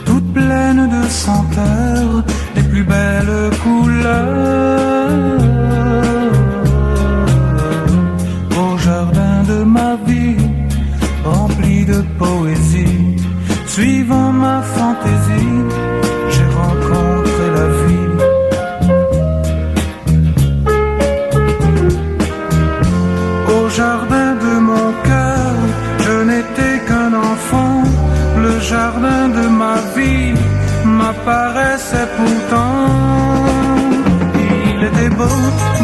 Toute pleine de senteurs, les plus belles couleurs. Au jardin de ma vie, rempli de poésie, suivant ma fantaisie, j'ai rencontré la vie. Au jardin de mon cœur, je n'étais qu'un enfant. Le jardin de ma vie m'apparaissait pourtant. Il était beau,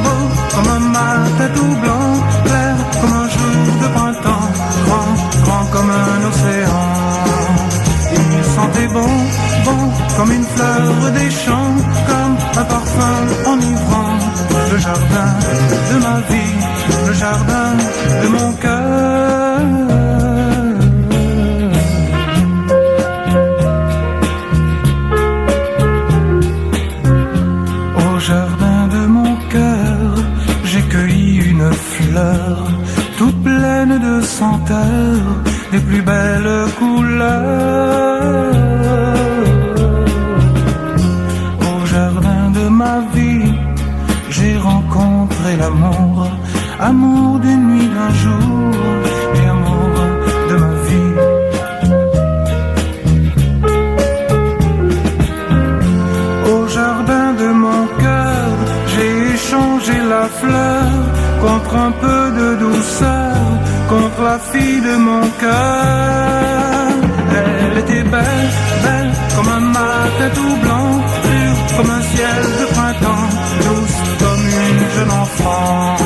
beau, comme un matin tout blanc, clair comme un jour de printemps, grand, grand comme un océan. Il sentait bon, bon, comme une fleur des champs, comme un parfum enivrant. Le jardin de ma vie, le jardin de mon cœur. Toute pleine de senteurs, les plus belles couleurs. Au jardin de ma vie, j'ai rencontré l'amour, amour d'une nuit, d'un jour, et amour de ma vie. Au jardin de mon cœur, j'ai échangé la fleur contre un peu de douceur, contre la fille de mon cœur. Elle était belle, belle, comme un matin tout blanc, pure comme un ciel de printemps, douce comme une jeune enfant.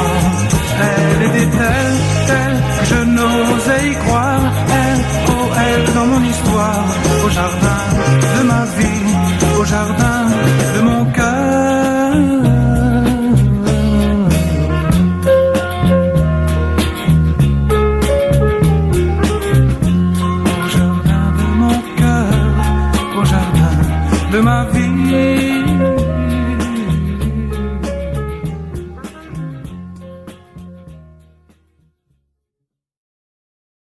Elle était telle, telle, que je n'osais y croire. Elle, oh elle, dans mon histoire, au jardin de ma vie, au jardin de mon cœur. De ma vie.